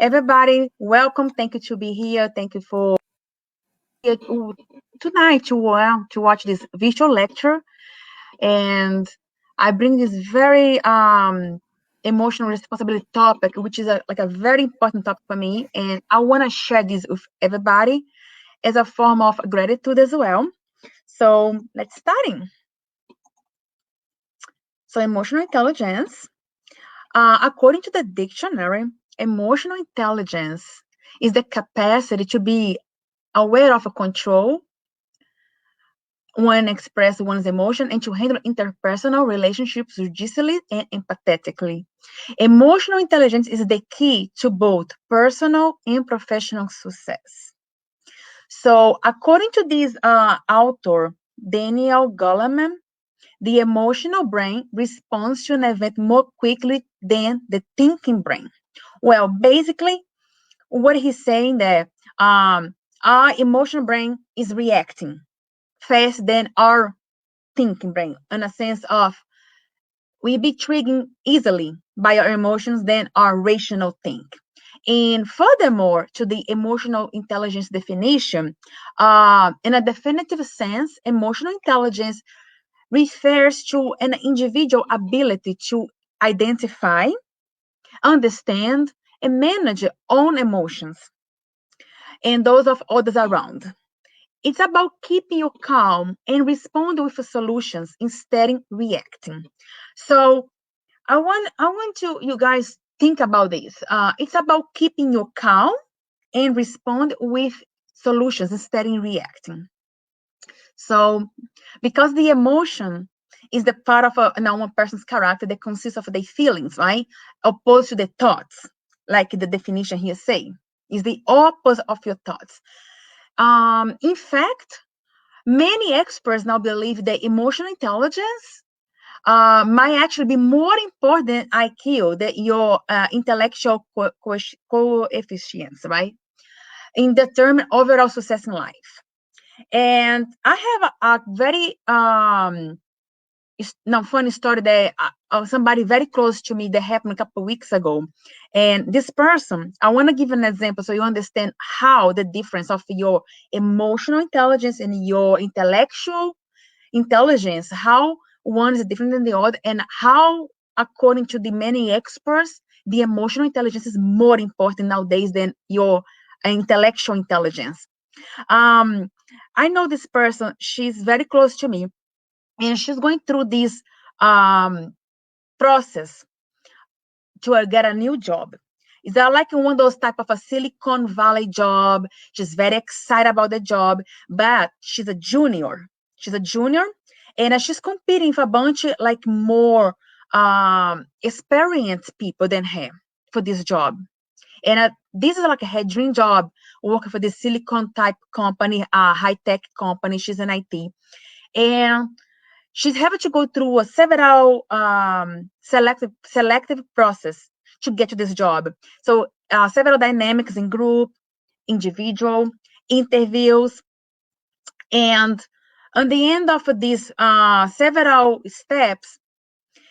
Everybody, welcome. Thank you to be here. Thank you for here tonight to watch this visual lecture. And I bring this very emotional responsibility topic, which is like a very important topic for me. And I want to share this with everybody as a form of gratitude as well. So let's starting. So emotional intelligence, according to the dictionary, emotional intelligence is the capacity to be aware of a control one express one's emotion and to handle interpersonal relationships judiciously and empathetically. Emotional intelligence is the key to both personal and professional success. So, according to this author, Daniel Goleman, the emotional brain responds to an event more quickly than the thinking brain. Well, basically, what he's saying that our emotional brain is reacting faster than our thinking brain, in a sense of we be triggered easily by our emotions than our rational think. And furthermore, to the emotional intelligence definition, in a definitive sense, emotional intelligence refers to an individual ability to identify, understand, and manage own emotions and those of others around. It's about keeping you calm and respond with solutions instead of reacting. So I want to you guys think about this. It's about keeping you calm and respond with solutions instead of reacting. So because the emotion is the part of one person's character that consists of their feelings, right? Opposed to the thoughts, like the definition here say, is the opposite of your thoughts. In fact, many experts now believe that emotional intelligence might actually be more important than IQ, that your intellectual coefficients, right? In determine overall success in life. And I have a very funny story that somebody very close to me that happened a couple of weeks ago. And this person, I want to give an example so you understand how the difference of your emotional intelligence and your intellectual intelligence, how one is different than the other, and how, according to the many experts, the emotional intelligence is more important nowadays than your intellectual intelligence. I know this person, she's very close to me, and she's going through this process to get a new job. Is that like one of those type of a Silicon Valley job? She's very excited about the job, but she's a junior. She's a junior, and she's competing with a bunch of like more experienced people than her for this job. And this is like her dream job, working for this Silicon type company, high tech company. She's an IT, and she's having to go through a several selective process to get to this job. So several dynamics in group, individual, interviews, and on the end of these several steps,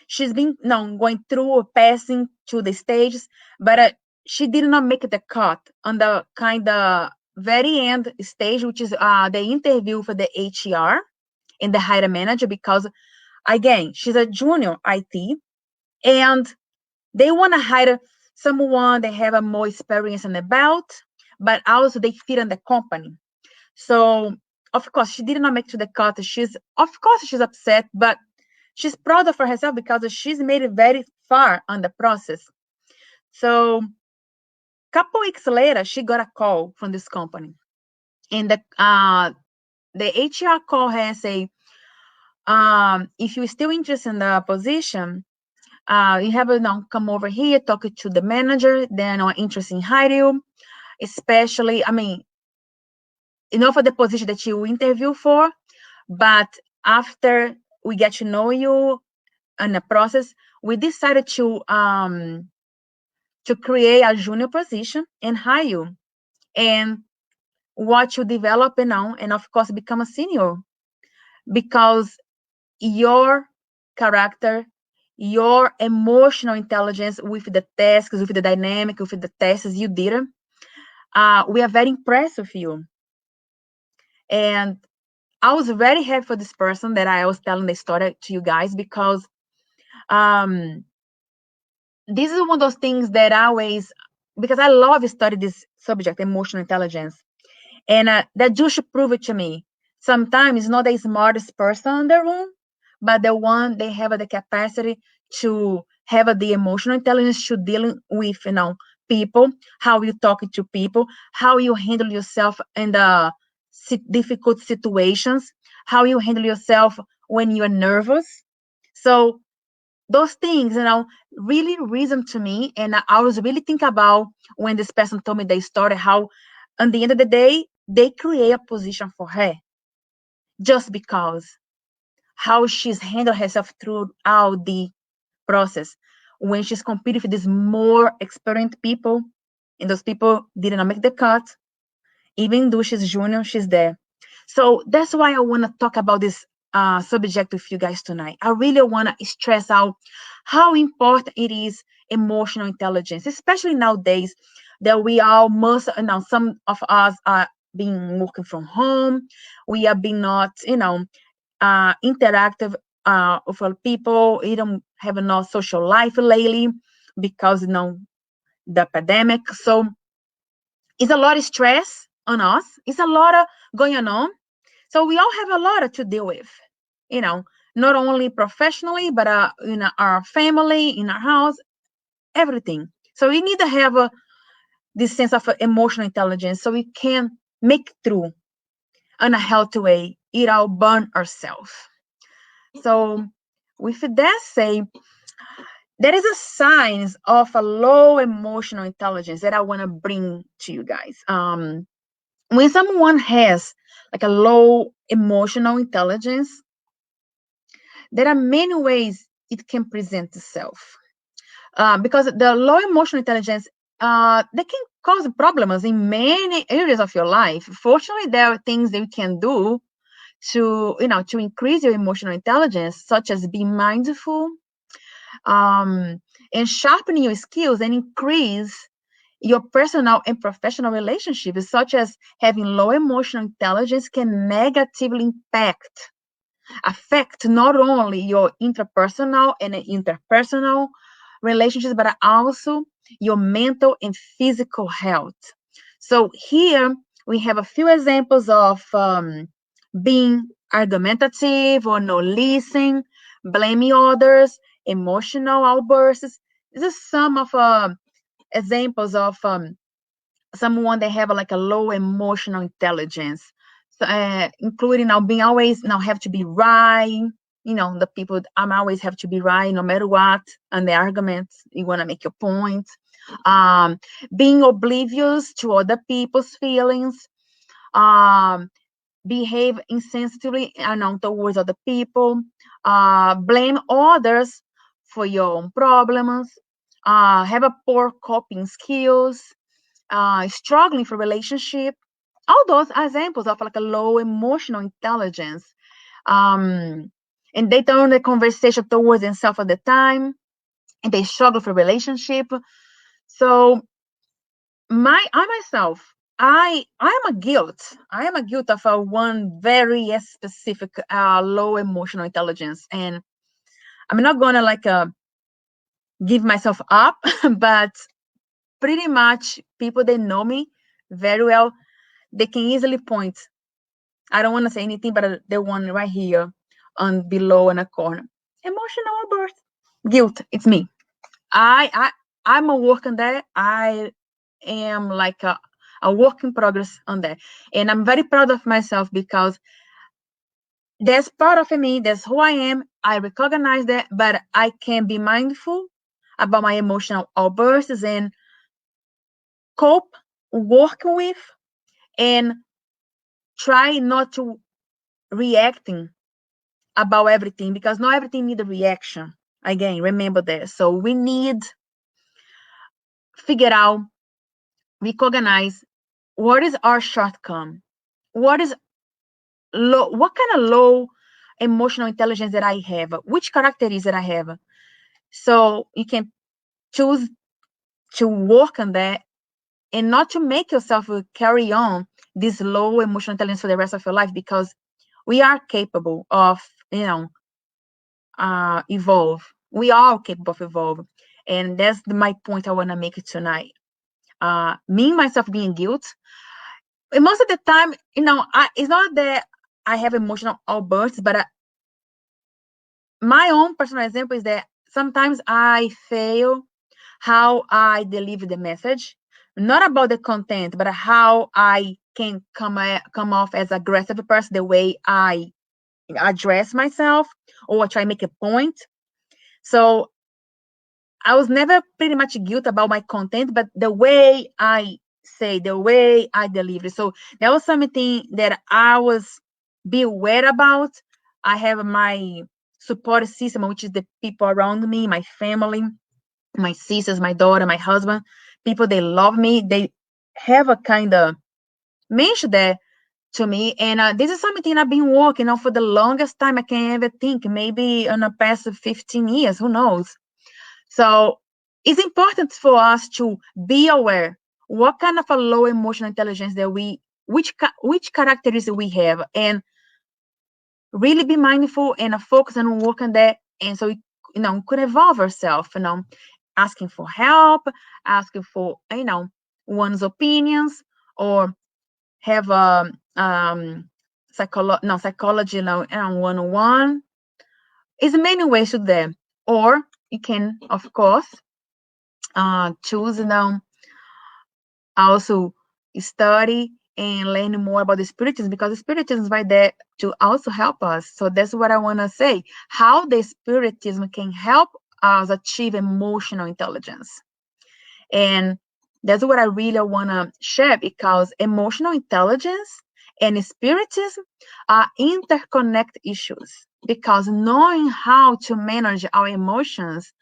she's been going through or passing to the stages, but she did not make the cut on the kind of very end stage, which is the interview for the HR and the hiring manager, because again, she's a junior IT, and they want to hire someone that have a more experience in the belt, but also they fit in the company. So of course she did not make to the cut. She's upset, but she's proud of herself because she's made it very far on the process. So a couple weeks later, she got a call from this company, and the HR call her and say, if you're still interested in the position, you have to now come over here, talk to the manager. They're not interested in hiring you, especially, for the position that you interview for. But after we get to know you in the process, we decided to create a junior position and hire you, and watch you develop now, and of course become a senior, because your character, your emotional intelligence with the tasks, with the dynamic, with the tests you did. We are very impressed with you. And I was very happy for this person that I was telling the story to you guys, because this is one of those things that I always, because I love studying this subject, emotional intelligence. And that just prove it to me. Sometimes it's not the smartest person in the room, but the one they have the capacity to have the emotional intelligence to dealing with, people, how you talk to people, how you handle yourself in the difficult situations, how you handle yourself when you are nervous. So those things, really reason to me. And I was really think about when this person told me they started, how at the end of the day, they create a position for her just because how she's handled herself throughout the process. When she's competing with these more experienced people, and those people did not make the cut, even though she's junior, she's there. So that's why I want to talk about this subject with you guys tonight. I really want to stress out how important it is emotional intelligence, especially nowadays that we all must, some of us are being working from home. We are being not, interactive with other people. We don't have no social life lately because, the pandemic. So it's a lot of stress on us. It's a lot of going on. So we all have a lot to deal with, not only professionally, but in our family, in our house, everything. So we need to have this sense of emotional intelligence so we can make through in a healthy way, it all burn ourselves. So with that say, there is a signs of a low emotional intelligence that I want to bring to you guys. When someone has like a low emotional intelligence, there are many ways it can present itself. Because the low emotional intelligence, they can cause problems in many areas of your life. Fortunately, there are things that you can do to increase your emotional intelligence, such as be mindful, and sharpening your skills and increase your personal and professional relationships, such as having low emotional intelligence can negatively affect not only your interpersonal and interpersonal relationships, but also your mental and physical health. So here we have a few examples of being argumentative or no listening, blaming others, emotional outbursts. This is some of examples of someone that have like a low emotional intelligence. So, including now being always now have to be right. The people I'm always have to be right no matter what, and the arguments you want to make your point. Being oblivious to other people's feelings. Behave insensitively towards other people. Blame others for your own problems. Have a poor coping skills. Struggling for relationship. All those examples of like a low emotional intelligence. And they turn the conversation towards themselves at the time, and they struggle for relationship. So I am a guilt. I am a guilt of one very specific low emotional intelligence, and I'm not gonna give myself up, but pretty much people that know me very well, they can easily point. I don't want to say anything, but the one right here on below in a corner, emotional outburst, guilt. It's me. I'm a work on that. I am like a work in progress on that. And I'm very proud of myself because that's part of me. That's who I am. I recognize that, but I can be mindful about my emotional outbursts and cope, work with, and try not to reacting about everything, because not everything needs a reaction. Again, remember that. So we need figure out, recognize what is our shortcoming, what is low, what kind of low emotional intelligence that I have, which characteristics that I have. So you can choose to work on that and not to make yourself carry on this low emotional intelligence for the rest of your life, because we are capable of, evolve. We are capable of evolve. And that's my point I want to make tonight. Me, myself being guilt. And most of the time, it's not that I have emotional outbursts, but my own personal example is that sometimes I fail how I deliver the message, not about the content, but how I can come off as aggressive person, the way I address myself or try to make a point. So I was never pretty much guilty about my content, but the way I say, the way I deliver. So that was something that I was be aware about. I have my support system, which is the people around me, my family, my sisters, my daughter, my husband, people, they love me. They have a kind of mention that to me. And this is something I've been working on for the longest time I can ever think, maybe in the past 15 years, who knows? So it's important for us to be aware what kind of a low emotional intelligence that which characteristics we have, and really be mindful and focus and work on that. And so we, could evolve ourselves, asking for help, asking for, one's opinions, or have a psychology, one-on-one. There's many ways to that. Or you can, of course, choose, also study and learn more about the Spiritism, because the Spiritism is right there to also help us. So that's what I want to say, how the Spiritism can help us achieve emotional intelligence. And that's what I really want to share, because emotional intelligence and Spiritism are interconnect issues, because knowing how to manage our emotions,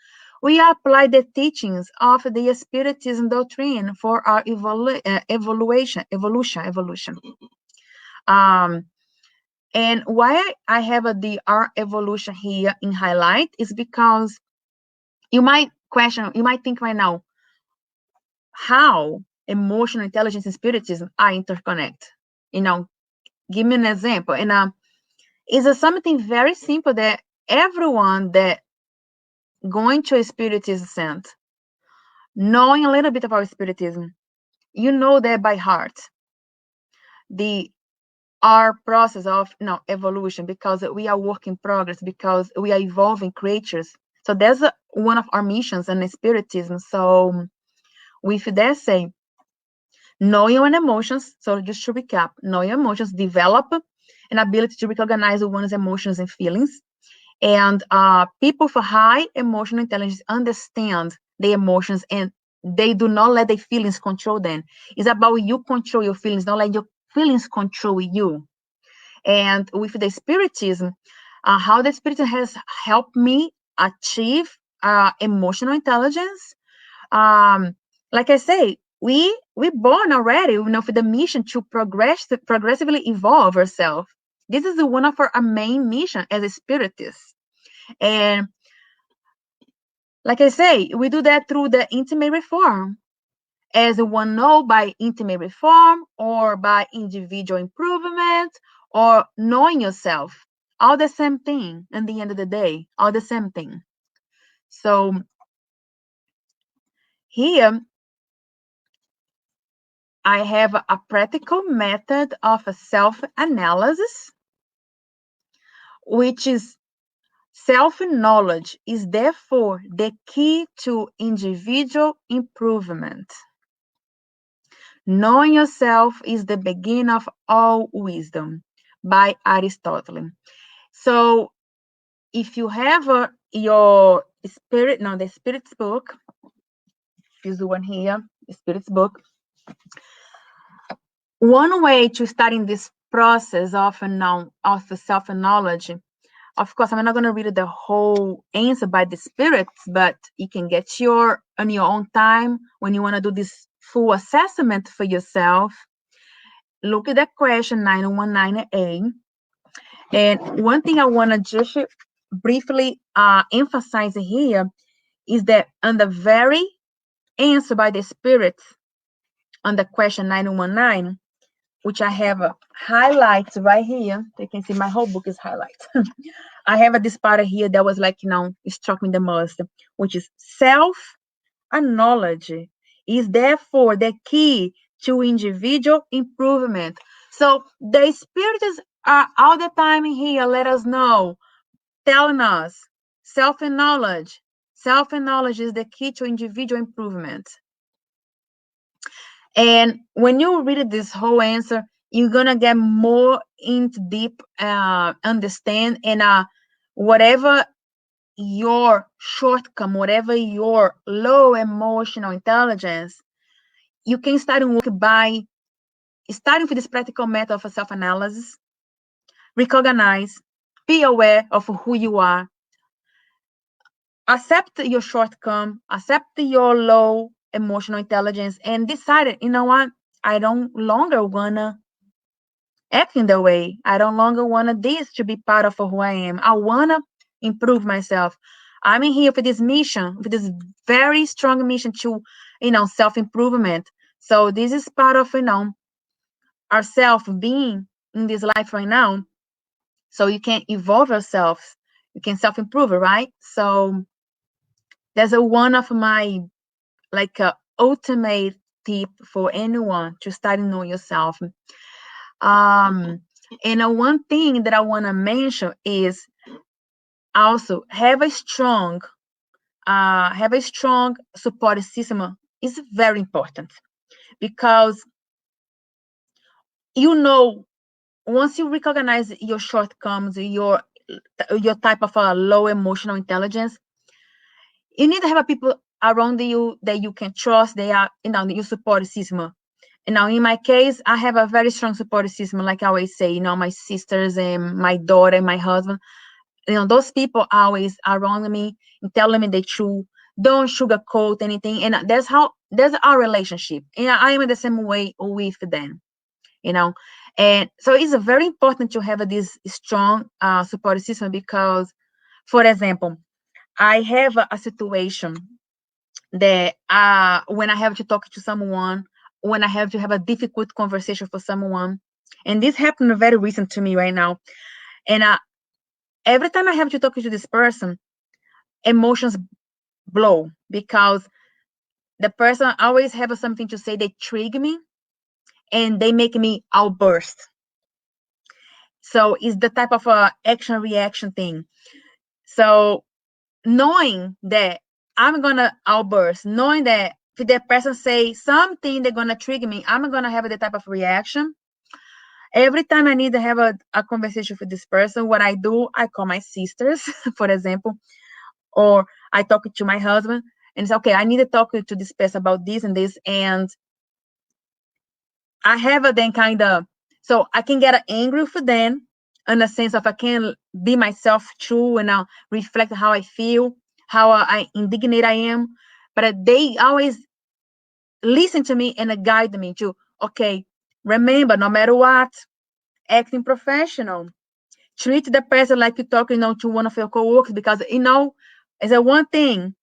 we apply the teachings of the Spiritism doctrine for our evolution. And why I have the our evolution here in highlight is because you might think right now, how emotional intelligence and Spiritism are interconnect. Give me an example. And it's something very simple that everyone that going to a Spiritism center, knowing a little bit about Spiritism, you know that by heart. Our process of evolution, because we are work in progress, because we are evolving creatures. So that's one of our missions in Spiritism. So with that say, know your own emotions. So just to recap, know your emotions, develop an ability to recognize one's emotions and feelings. And people for high emotional intelligence understand their emotions, and they do not let their feelings control them. It's about you control your feelings, not let your feelings control you. And with the Spiritism, how the Spiritism has helped me achieve emotional intelligence. Like I say, we born already, for the mission to progressively evolve ourselves. This is one of our main mission as a Spiritist. And like I say, we do that through the intimate reform. As one know, by intimate reform or by individual improvement or knowing yourself, all the same thing. At the end of the day, all the same thing. So here I have a practical method of a self-analysis, which is self-knowledge is therefore the key to individual improvement. Knowing yourself is the beginning of all wisdom, by Aristotle. So if you have your spirit, the Spirit's book, is the one here, the Spirit's book. One way to start in this process of self-knowledge, of course, I'm not going to read the whole answer by the Spirits, but you can get on your own time when you want to do this full assessment for yourself. Look at that question 919A. And one thing I want to just briefly emphasize here is that on the very answer by the Spirit on the question 919, which I have highlights right here. You can see my whole book is highlights. I have this part here that was like, it struck me the most, which is self-knowledge is therefore the key to individual improvement. So the Spiritists are all the time here, let us know, telling us self-knowledge. Self-knowledge is the key to individual improvement. And when you read this whole answer, you're gonna get more into deep understand, and whatever your shortcome, whatever your low emotional intelligence, you can start work by starting with this practical method of self-analysis. Recognize, be aware of who you are, accept your shortcome, accept your low emotional intelligence, and decide, you know what, I don't longer wanna act in that way. I don't longer want this to be part of who I am. I want to improve myself. I'm in here for this mission, for this very strong mission to, self-improvement. So this is part of, ourself being in this life right now. So you can evolve yourself. You can self-improve, right? So there's one of my ultimate tip for anyone to start to know yourself. And one thing that I want to mention is also have a strong support system is very important, because once you recognize your shortcomings, your type of low emotional intelligence, you need to have people around you that you can trust. They are your support system. And now, in my case, I have a very strong support system. Like I always say, my sisters and my daughter and my husband. Those people always around me and telling me the truth. Don't sugarcoat anything. And that's our relationship. And I am the same way with them. And so it's very important to have this strong support system, because, for example, I have a situation that when I have to talk to someone, when I have to have a difficult conversation for someone, and this happened very recent to me right now, and every time I have to talk to this person, emotions blow, because the person always have something to say. They trigger me, and they make me outburst. So it's the type of action reaction thing. So knowing that I'm gonna outburst, knowing that if that person say something they're gonna trigger me, I'm gonna have the type of reaction. Every time I need to have a conversation with this person, what I do, I call my sisters, for example, or I talk to my husband, and it's okay, I need to talk to this person about this and this, and I have a then kind of, so I can get angry for them, in a sense of I can be myself true, and I'll reflect how I feel, how I indignant I am, but they always listen to me and guide me to, okay, remember, no matter what, acting professional, treat the person like you talk, to one of your coworkers, because is a one thing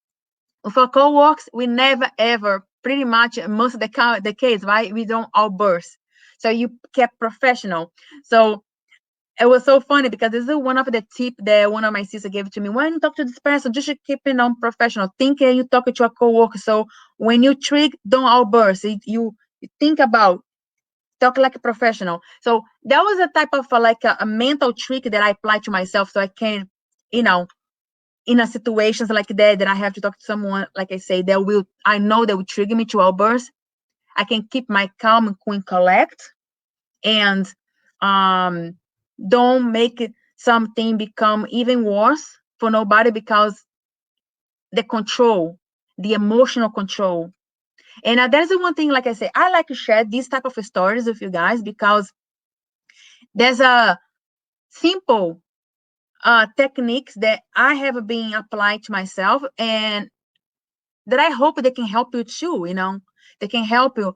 with our co-workers, we never ever, pretty much most of the case, right? We don't outburst. So you kept professional. So it was so funny, because this is one of the tip that one of my sisters gave to me. When you talk to this person, just keep it on professional. Think you talk to a co-worker. So when you trick, don't outburst. You think about, talk like a professional. So that was a type of a mental trick that I apply to myself, so I can, in a situations like that I have to talk to someone, like I say, I know that will trigger me to outburst. I can keep my calm and cool, collect, and don't make something become even worse for nobody, because the emotional control. And there's the one thing, like I say, I like to share these type of stories with you guys, because there's a simple techniques that I have been applied to myself, and that I hope they can help you too. They can help you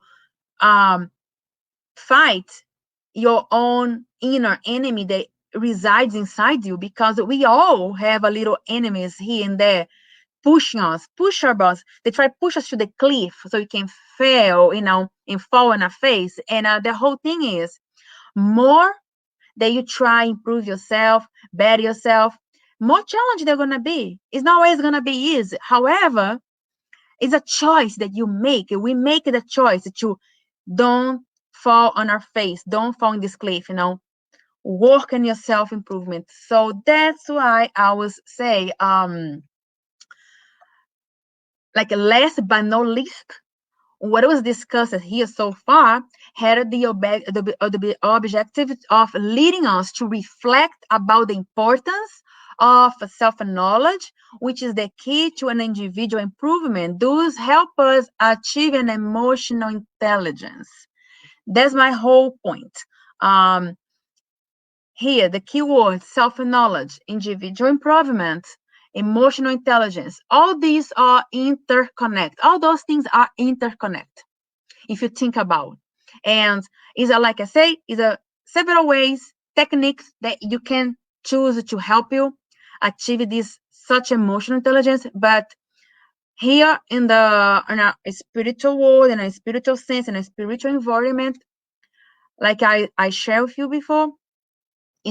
fight your own inner enemy that resides inside you, because we all have a little enemies here and there. pushing us, push our butts. They try to push us to the cliff so you can fail, and fall on our face. And the whole thing is, more that you try improve yourself, better yourself, more challenge they're gonna be. It's not always gonna be easy. However, it's a choice that you make. We make the choice to don't fall on our face, don't fall in this cliff, work on your self-improvement. So that's why I always say, like last but not least, what was discussed here so far had the objective of leading us to reflect about the importance of self-knowledge, which is the key to an individual improvement. Those help us achieve an emotional intelligence. That's my whole point. Here, the key words: self-knowledge, individual improvement, emotional intelligence. All these are interconnect. All those things are interconnect, if you think about. And is like I say, is several ways, techniques that you can choose to help you achieve this such emotional intelligence. But here in a spiritual world, in a spiritual sense, in a spiritual environment, like I shared with you before,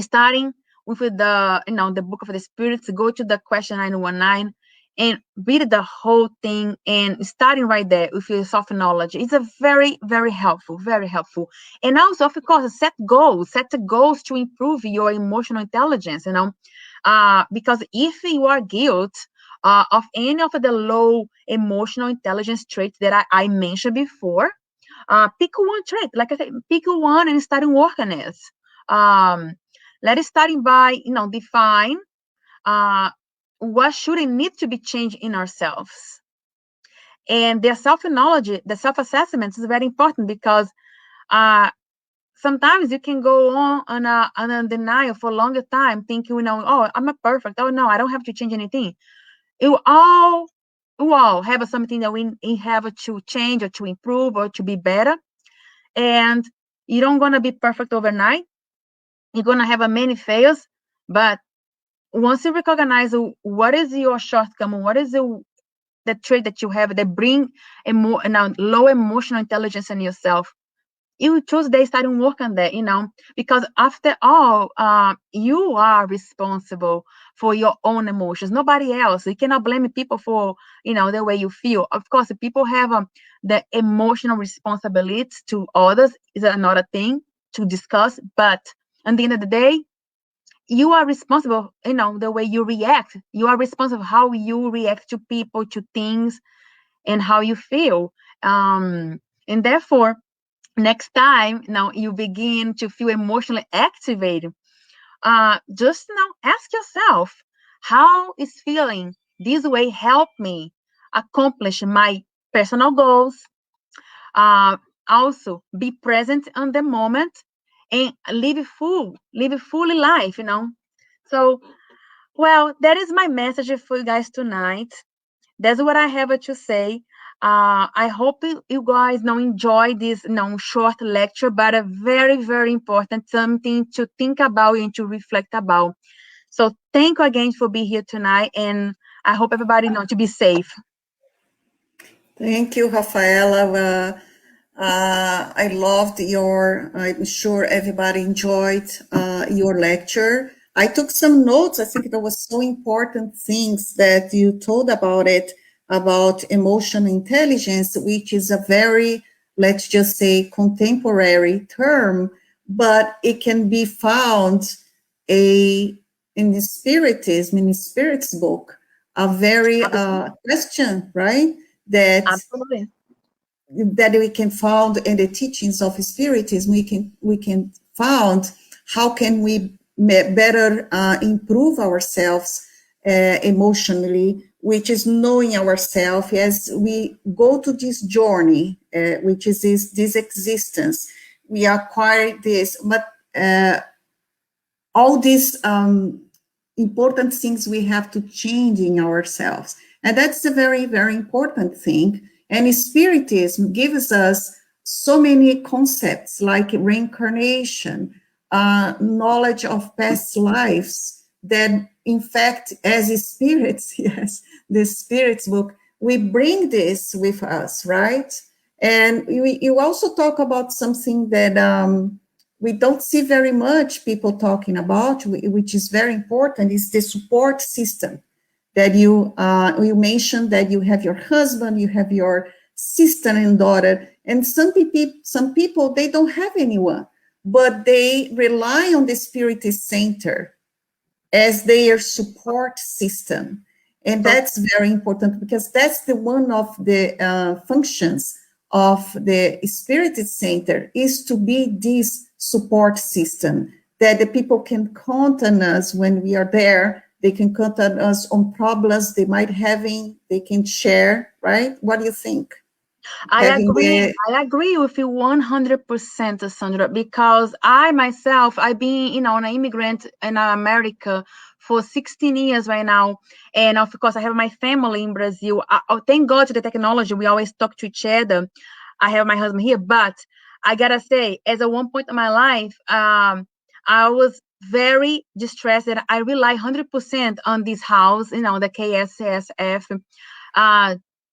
starting with the book of the spirits, go to the question 919 and read the whole thing, and starting right there with your self-knowledge. It's a very, very helpful, very helpful. And also, of course, set the goals to improve your emotional intelligence, because if you are guilty of any of the low emotional intelligence traits that I mentioned before, pick one trait, like I said, pick one and start working it. Let us starting by, define what should and need to be changed in ourselves. And the self-knowledge, the self-assessment is very important, because sometimes you can go on a denial for a longer time, thinking, oh, I'm not perfect. Oh, no, I don't have to change anything. We all have something that we have to change or to improve or to be better. And you don't going to be perfect overnight. You're going to have many fails, but once you recognize what is your shortcoming, what is the trait that you have that bring low emotional intelligence in yourself, you choose they start work on that, because after all, you are responsible for your own emotions, nobody else. You cannot blame people for, the way you feel. Of course, people have the emotional responsibility to others is another thing to discuss, but at the end of the day, you are responsible, the way you react. You are responsible how you react to people, to things, and how you feel. And therefore, next time now you begin to feel emotionally activated, just now ask yourself, how is feeling this way help me accomplish my personal goals? Also be present on the moment and live fully life, So, well, that is my message for you guys tonight. That's what I have to say. I hope you guys now enjoy this short lecture, but a very, very important, something to think about and to reflect about. So thank you again for being here tonight, and I hope everybody to be safe. Thank you, Rafaela. I loved I'm sure everybody enjoyed your lecture. I took some notes. I think there was so important things that you told about emotional intelligence, which is a very, let's just say, contemporary term, but it can be found in the Spiritism, in the Spirit's book, a very question, right? Absolutely. That we can found in the teachings of Spiritism. We can found how can we better improve ourselves emotionally, which is knowing ourselves as we go to this journey, which is this existence. We acquire this, but all these important things we have to change in ourselves. And that's a very, very important thing. And Spiritism gives us so many concepts like reincarnation, knowledge of past lives that in fact, as spirits, yes, the spirits book, we bring this with us, right? And you also talk about something that we don't see very much people talking about, which is very important, is the support system that you mentioned, that you have your husband, you have your sister and daughter, and some people, they don't have anyone, but they rely on the Spiritist Center as their support system. And that's very important, because that's the one of the functions of the Spiritist Center, is to be this support system, that the people can count on us when we are there. They can count on us on problems they might having, they can share, right? What do you think? I agree with you 100%, Sandra, because I myself, I've been, an immigrant in America for 16 years right now. And of course, I have my family in Brazil. Thank God to the technology. We always talk to each other. I have my husband here, but I gotta say, as at one point in my life, I was very distressed that I rely 100% on this house, the KSSF,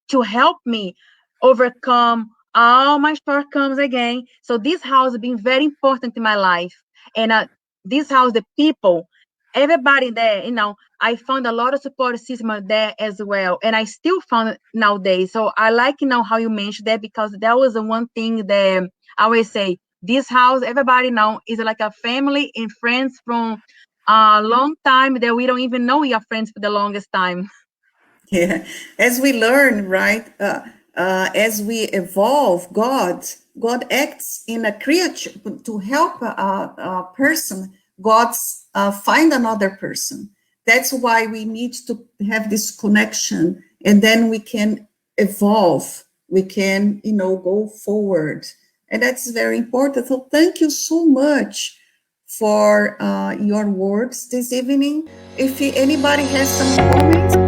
to help me overcome all my shortcomings again. So this house has been very important in my life. And this house, the people, everybody there, I found a lot of support system there as well. And I still found it nowadays. So I like, how you mentioned that, because that was the one thing that I always say, this house, everybody now is like a family and friends from a long time that we don't even know we are friends for the longest time. Yeah, as we learn, right? As we evolve, God acts in a creature to help a person. God's find another person. That's why we need to have this connection, and then we can evolve. We can, go forward, and that's very important. So, thank you so much for your words this evening. If anybody has some comments.